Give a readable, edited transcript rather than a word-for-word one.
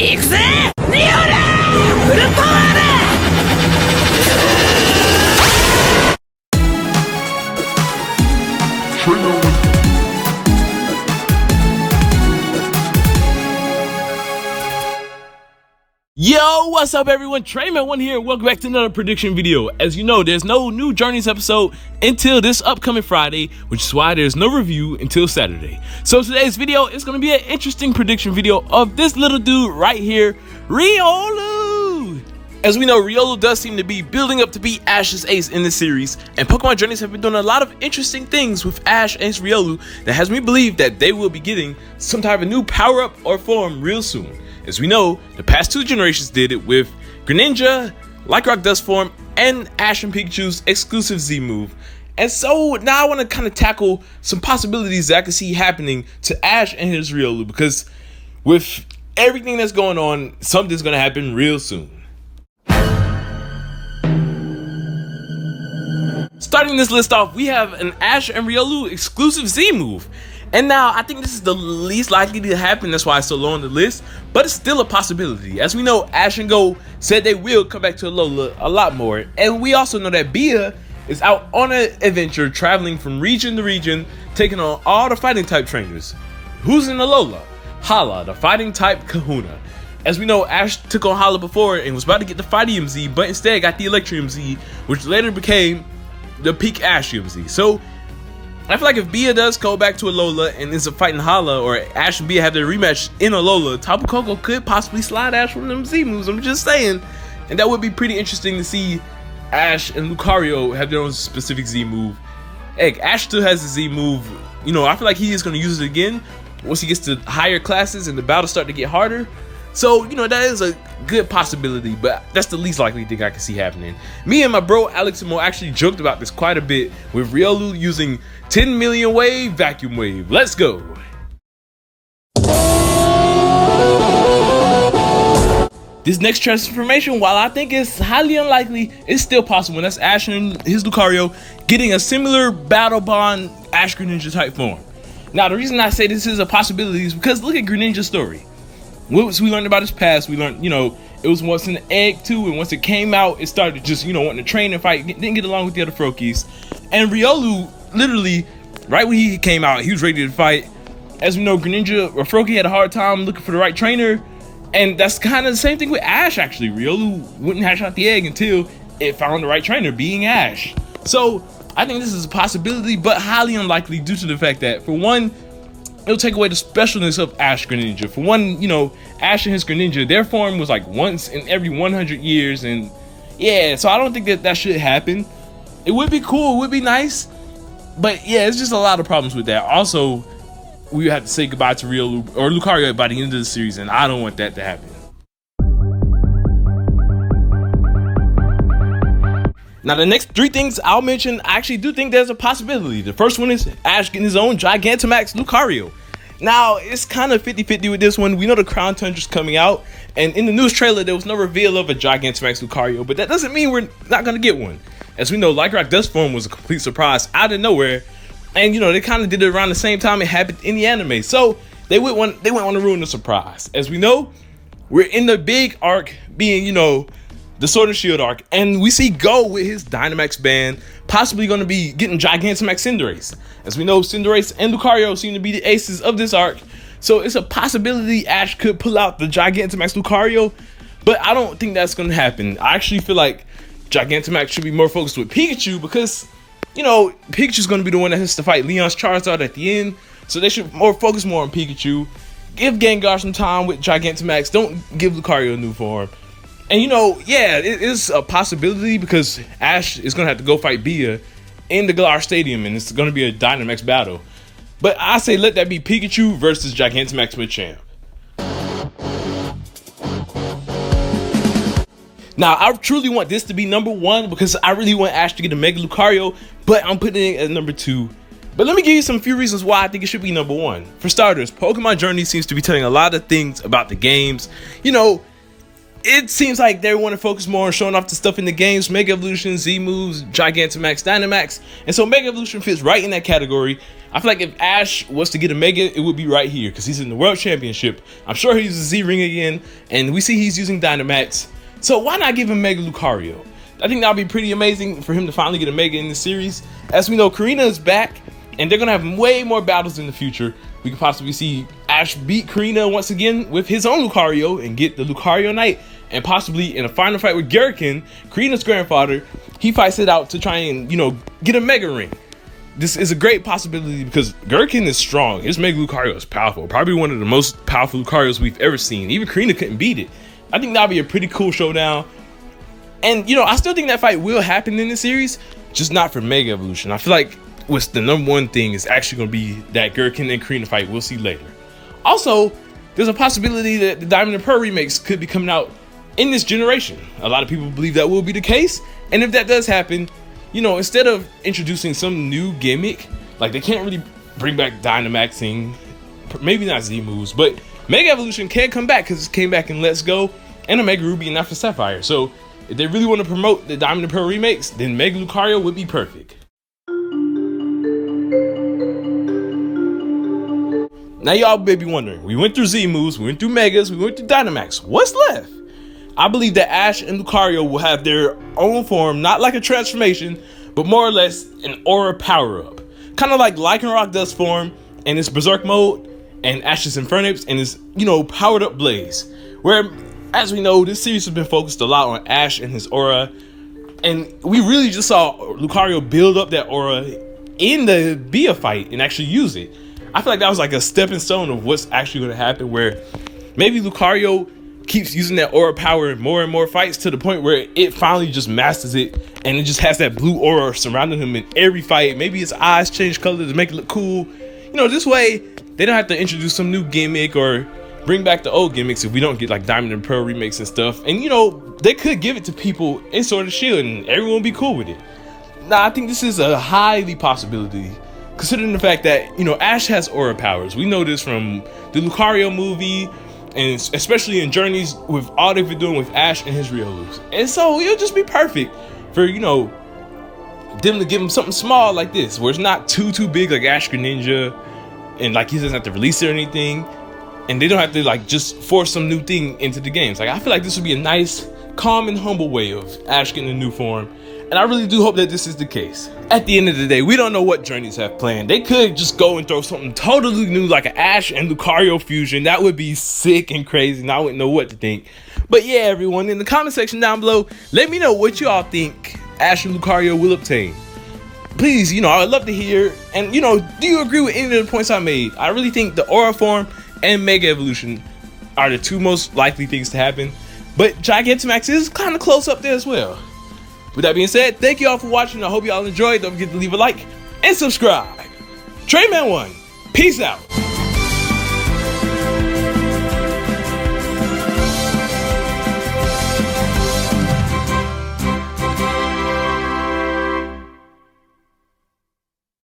行くぜニオラフルパワーだ。Yo, what's up everyone? Trayman1 here, welcome back to another prediction video. As you know, there's no new Journeys episode until this upcoming Friday, which is why there's no review until Saturday. So today's video is going to be an interesting prediction video of this little dude right here, Riolu. As we know, Riolu does seem to be building up to be Ash's ace in this series, and Pokemon Journeys have been doing a lot of interesting things with Ash and Riolu that has me believe that they will be getting some type of new power-up or form real soon. As we know, the past two generations did it with Greninja, Lycanroc Dust Form, and Ash and Pikachu's exclusive Z move. And so now I want to kind of tackle some possibilities that I can see happening to Ash and his Riolu, because with everything that's going on, something's going to happen real soon. Starting this list off, we have an Ash and Riolu exclusive Z move. And now, I think this is the least likely to happen, that's why it's so low on the list, but it's still a possibility. As we know, Ash and Go said they will come back to Alola a lot more, and we also know that Bia is out on an adventure, traveling from region to region, taking on all the fighting type trainers. Who's in Alola? Hala, the fighting type kahuna. As we know, Ash took on Hala before and was about to get the Fightium Z, but instead got the Electrium Z, which later became the Peak Ashium Z. So, I feel like if Bia does go back to Alola and ends up fighting Hala, or Ash and Bia have their rematch in Alola, Tapu Koko could possibly slide Ash from them Z moves, I'm just saying. And that would be pretty interesting to see Ash and Lucario have their own specific Z move. Heck, Ash still has the Z move. You know, I feel like he is going to use it again once he gets to higher classes and the battles start to get harder. So, you know, that is a good possibility, but that's the least likely thing I can see happening. Me and my bro Alex and Mo actually joked about this quite a bit with Riolu using 10 million wave, vacuum wave. Let's go. This next transformation, while I think it's highly unlikely, it's still possible. And that's Ash and his Lucario getting a similar Battle Bond Ash Greninja type form. Now, the reason I say this is a possibility is because look at Greninja's story. What we learned about his past, we learned, you know, it was once an egg too, and once it came out, it started just, you know, wanting to train and fight, didn't get along with the other Froakies. And Riolu, literally, right when he came out, he was ready to fight. As we know, Greninja or Froakie had a hard time looking for the right trainer, and that's kind of the same thing with Ash, actually. Riolu wouldn't hatch out the egg until it found the right trainer, being Ash. So, I think this is a possibility, but highly unlikely due to the fact that, for one, it'll take away the specialness of Ash Greninja. For one, you know, Ash and his Greninja, their form was like once in every 100 years, and yeah, so I don't think that should happen. It would be cool, it would be nice, but yeah, it's just a lot of problems with that. Also, we have to say goodbye to Riolu or Lucario by the end of the series, and I don't want that to happen. Now, the next three things I'll mention, I actually do think there's a possibility. The first one is Ash getting his own Gigantamax Lucario. Now, it's kind of 50-50 with this one. We know the Crown Tundra's coming out, and in the news trailer, there was no reveal of a Gigantamax Lucario, but that doesn't mean we're not going to get one. As we know, Lycanroc Dust Form was a complete surprise out of nowhere, and you know, they kind of did it around the same time it happened in the anime, so they wouldn't want to ruin the surprise. As we know, we're in the big arc being, you know, the Sword and Shield arc, and we see Go with his Dynamax band possibly going to be getting Gigantamax Cinderace. As we know, Cinderace and Lucario seem to be the aces of this arc, so it's a possibility Ash could pull out the Gigantamax Lucario, but I don't think that's going to happen. I actually feel like Gigantamax should be more focused with Pikachu, because, you know, Pikachu's going to be the one that has to fight Leon's Charizard at the end, so they should focus more on Pikachu. Give Gengar some time with Gigantamax, don't give Lucario a new form. And you know, yeah, it is a possibility because Ash is going to have to go fight Bia in the Galar Stadium, and it's going to be a Dynamax battle. But I say let that be Pikachu versus Gigantamax Machamp. Now, I truly want this to be number one because I really want Ash to get a Mega Lucario, but I'm putting it at number two. But let me give you a few reasons why I think it should be number one. For starters, Pokemon Journey seems to be telling a lot of things about the games. You know, it seems like they want to focus more on showing off the stuff in the games, Mega Evolution, Z moves, Gigantamax, Dynamax, and so Mega Evolution fits right in that category. I feel like if Ash was to get a Mega, it would be right here because he's in the World Championship. I'm sure he uses Z-Ring again, and we see he's using Dynamax. So why not give him Mega Lucario? I think that would be pretty amazing for him to finally get a Mega in this series. As we know, Karina is back, and they're going to have way more battles in the future. We could possibly see Ash beat Karina once again with his own Lucario and get the Lucario Knight. And possibly in a final fight with Gurken, Karina's grandfather, he fights it out to try and, get a Mega Ring. This is a great possibility because Gurken is strong. His Mega Lucario is powerful. Probably one of the most powerful Lucarios we've ever seen. Even Karina couldn't beat it. I think that'll be a pretty cool showdown. And, I still think that fight will happen in the series, just not for Mega Evolution. I feel like what's the number one thing is actually going to be that Gurken and Karina fight we'll see later. Also, there's a possibility that the Diamond and Pearl remakes could be coming out in this generation. A lot of people believe that will be the case. And if that does happen, instead of introducing some new gimmick, like they can't really bring back Dynamaxing, maybe not Z moves, but Mega Evolution can come back because it came back in Let's Go and Omega Ruby and Alpha Sapphire. So if they really want to promote the Diamond and Pearl remakes, then Mega Lucario would be perfect. Now y'all may be wondering, we went through Z moves, we went through Megas, we went through Dynamax. What's left? I believe that Ash and Lucario will have their own form, not like a transformation, but more or less an aura power-up. Kind of like Lycanroc does form in its Berserk mode, and Ash's Infernape and his, powered up Blaze. Where, as we know, this series has been focused a lot on Ash and his aura, and we really just saw Lucario build up that aura in the Bia fight and actually use it. I feel like that was like a stepping stone of what's actually going to happen, where maybe Lucario keeps using that aura power in more and more fights to the point where it finally just masters it and it just has that blue aura surrounding him in every fight. Maybe his eyes change color to make it look cool. This way they don't have to introduce some new gimmick or bring back the old gimmicks if we don't get like Diamond and Pearl remakes and stuff. And they could give it to people in Sword and Shield and everyone will be cool with it. Now I think this is a highly possibility, considering the fact that Ash has aura powers. We know this from the Lucario movie, and especially in Journeys with all they've been doing with Ash and his Riolus. And so it'll just be perfect for, them to give him something small like this, where it's not too big like Ash Greninja, and like he doesn't have to release it or anything, and they don't have to like just force some new thing into the games. Like I feel like this would be a nice, calm and humble way of Ash getting a new form. And I really do hope that this is the case. At the end of the day, we don't know what Journeys have planned. They could just go and throw something totally new like an Ash and Lucario fusion. That would be sick and crazy, and I wouldn't know what to think. But yeah, everyone, in the comment section down below, let me know what y'all think Ash and Lucario will obtain. Please, I would love to hear. And, do you agree with any of the points I made? I really think the Aura form and Mega Evolution are the two most likely things to happen. But Gigantamax is kind of close up there as well. With that being said, thank you all for watching. I hope y'all enjoyed. Don't forget to leave a like and subscribe. Trayman1, peace out.